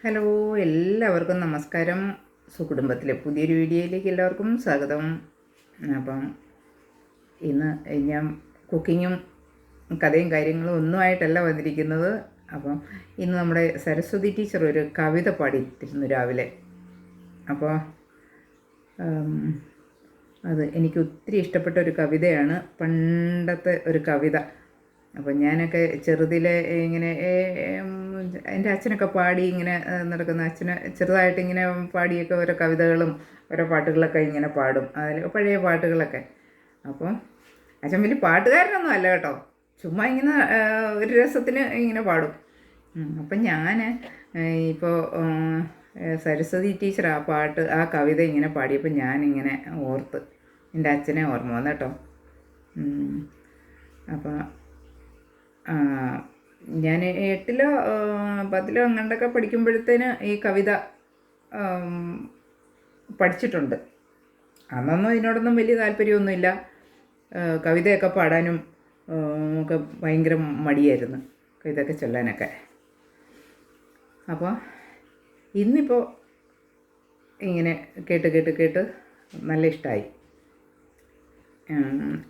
Hello, എല്ലാവർക്കും നമസ്കാരം. സുകുടുംബത്തിലെ പുതിയൊരു വീഡിയോയിലേക്ക് എല്ലാവർക്കും സ്വാഗതം. അപ്പം ഇന്ന് ഞാൻ കുക്കിങ്ങും കഥയും കാര്യങ്ങളും ഒന്നുമായിട്ടല്ല വന്നിരിക്കുന്നത്. അപ്പം ഇന്ന് നമ്മുടെ സരസ്വതി ടീച്ചർ ഒരു കവിത പാടിയിട്ടിരുന്നു രാവിലെ. അപ്പോൾ അത് എനിക്ക് ഒത്തിരി ഇഷ്ടപ്പെട്ട ഒരു കവിതയാണ്, പണ്ടത്തെ ഒരു കവിത. അപ്പം ഞാനൊക്കെ ചെറുതിലെ ഇങ്ങനെ എൻ്റെ അച്ഛനൊക്കെ പാടി ഇങ്ങനെ നടക്കുന്ന അച്ഛന് ചെറുതായിട്ട് ഇങ്ങനെ പാടിയൊക്കെ ഓരോ കവിതകളും ഓരോ പാട്ടുകളൊക്കെ ഇങ്ങനെ പാടും, അതിൽ പഴയ പാട്ടുകളൊക്കെ. അപ്പോൾ അച്ഛൻ വലിയ പാട്ടുകാരനൊന്നും അല്ല കേട്ടോ, ചുമ്മാ ഇങ്ങനെ ഒരു രസത്തിന് ഇങ്ങനെ പാടും. അപ്പം ഞാൻ ഇപ്പോൾ സരസ്വതി ടീച്ചർ ആ പാട്ട് ആ കവിത ഇങ്ങനെ പാടിയപ്പോൾ ഞാനിങ്ങനെ ഓർത്ത് എൻ്റെ അച്ഛനെ ഓർമ്മ വന്നു കേട്ടോ. അപ്പോൾ ഞാൻ 8ലോ 10ലോ അങ്ങോട്ടൊക്കെ പഠിക്കുമ്പോഴത്തേന് ഈ കവിത പഠിച്ചിട്ടുണ്ട്. അന്നൊന്നും ഇതിനോടൊന്നും വലിയ താല്പര്യമൊന്നുമില്ല. കവിതയൊക്കെ പാടാനും ഒക്കെ ഭയങ്കര മടിയായിരുന്നു, കവിതയൊക്കെ ചൊല്ലാനൊക്കെ. അപ്പോൾ ഇന്നിപ്പോൾ ഇങ്ങനെ കേട്ട് നല്ല ഇഷ്ടമായി.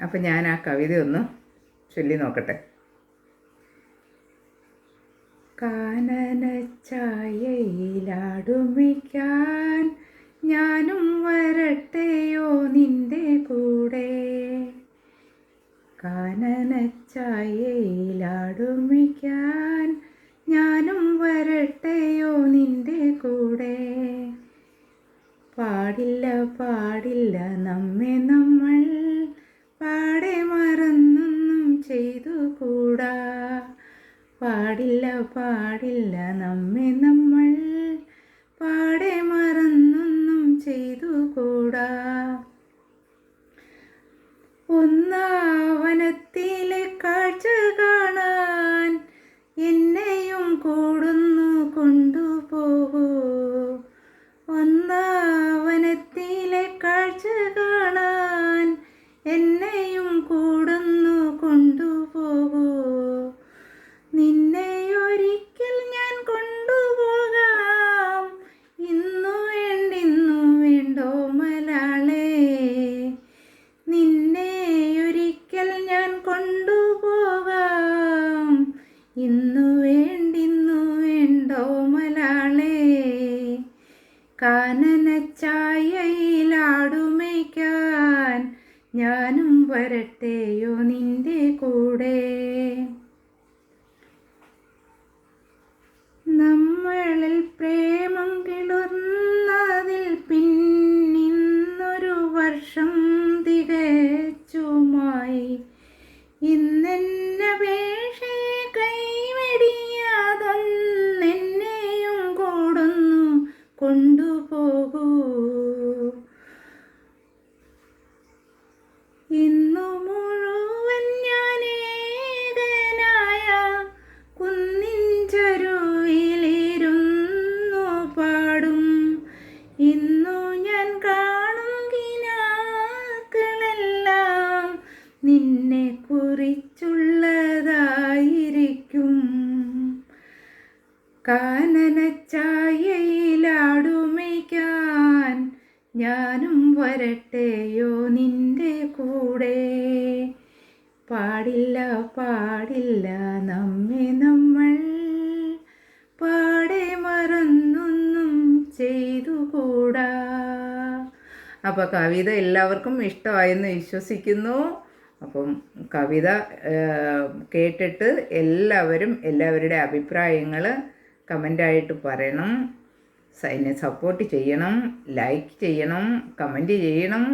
അപ്പം ഞാൻ ആ കവിതയൊന്ന് ചൊല്ലി നോക്കട്ടെ. കാനനച്ചായയിലാടുമിക്കാൻ ഞാനും വരട്ടെയോ നിൻ്റെ കൂടെ. കാനനച്ചായയിലാടുമിക്കാൻ ഞാനും വരട്ടെയോ നിൻ്റെ കൂടെ. പാടില്ല പാടില്ല നമ്മെ നമ്മൾ പാടെ മറന്നൊന്നും ചെയ്തുകൂടാ. പാടില്ല പാടില്ല നമ്മെ നമ്മൾ പാടെ മറന്നൊന്നും ചെയ്തുകൂടാ. ഒന്നാവനത്തിലെ കാഴ്ച കാണാൻ എന്നെയും കൂടുന്നു കൊണ്ടുപോകൂ. ഒന്നാവനത്തിലെ കാഴ്ച കാണാൻ എന്നെയും കൂടുന്നു കൊണ്ടുപോകൂ. നിന്നെയൊരിക്കൽ ഞാൻ കൊണ്ടുപോകാം, ഇന്നു വേണ്ടോ മലാളേ. നിന്നെയൊരിക്കൽ ഞാൻ കൊണ്ടുപോകാം, ഇന്നു വേണ്ടോ മലാളേ. കാനനച്ചായയിലാടുമേയ്ക്കാൻ ഞാനും വരട്ടെയോ നിൻ്റെ കൂടെ. നമ്മളിൽ പ്രേമം കിളുർന്നതിൽ പിന്നിന്നൊരു വർഷം തികച്ചുമായി. ഇന്നെന്നപേക്ഷയെ കൈവെടിയാതൊന്നെന്നെയും കൂടുന്നു കൊണ്ടുപോകൂ. ഇന്നു മുഴുവൻ ഞാൻ ഏകനായ കുന്നിൻ ചരുവിലിരുന്നു പാടും. ഇന്നു ഞാൻ കാണും കിനാക്കളെല്ലാം നിന്നെ കുറിച്ചുള്ളതായിരിക്കും. കാനനച്ചായയിലാടുമേയ്ക്കാൻ ഞാനും വരട്ടെയോ നിൻ്റെ കൂടെ. പാടില്ല പാടില്ല നമ്മെ നമ്മൾ പാടെ മറന്നൊന്നും ചെയ്തുകൂടാ. അപ്പോൾ കവിത എല്ലാവർക്കും ഇഷ്ടമായെന്ന് വിശ്വസിക്കുന്നു. അപ്പം കവിത കേട്ടിട്ട് എല്ലാവരുടെ അഭിപ്രായങ്ങൾ കമൻ്റായിട്ട് പറയണം. എന്നെ സപ്പോർട്ട് ചെയ്യണം, ലൈക്ക് ചെയ്യണം, കമൻറ്റ് ചെയ്യണം.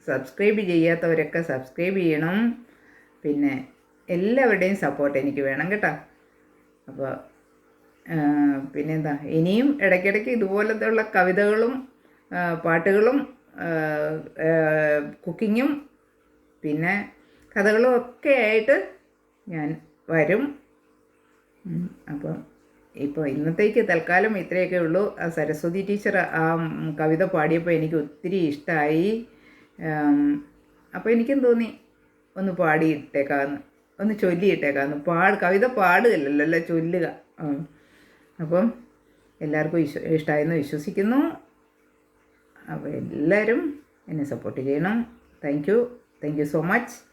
സബ്സ്ക്രൈബ് ചെയ്യാത്തവരൊക്കെ സബ്സ്ക്രൈബ് ചെയ്യണം. പിന്നെ എല്ലാവരുടെയും സപ്പോർട്ട് എനിക്ക് വേണം കേട്ടോ. അപ്പോൾ പിന്നെന്താ, ഇനിയും ഇടയ്ക്കിടയ്ക്ക് ഇതുപോലത്തെ ഉള്ള കവിതകളും പാട്ടുകളും കുക്കിങ്ങും പിന്നെ കഥകളും ഒക്കെ ആയിട്ട് ഞാൻ വരും. അപ്പോൾ ഇപ്പോൾ ഇന്നത്തേക്ക് തൽക്കാലം ഇത്രയൊക്കെ ഉള്ളൂ. ആ സരസ്വതി ടീച്ചർ ആ കവിത പാടിയപ്പോൾ എനിക്ക് ഒത്തിരി ഇഷ്ടമായി. അപ്പോൾ എനിക്കും തോന്നി ഒന്ന് പാടിയിട്ടേക്കാമെന്ന്, ഒന്ന് ചൊല്ലിയിട്ടേക്കാമെന്ന്. കവിത പാടുകയല്ലല്ലോ, ചൊല്ലുക. അപ്പം എല്ലാവർക്കും ഇഷ്ടമായെന്ന് വിശ്വസിക്കുന്നു. അപ്പോൾ എല്ലാവരും എന്നെ സപ്പോർട്ട് ചെയ്യണം. Thank you so much.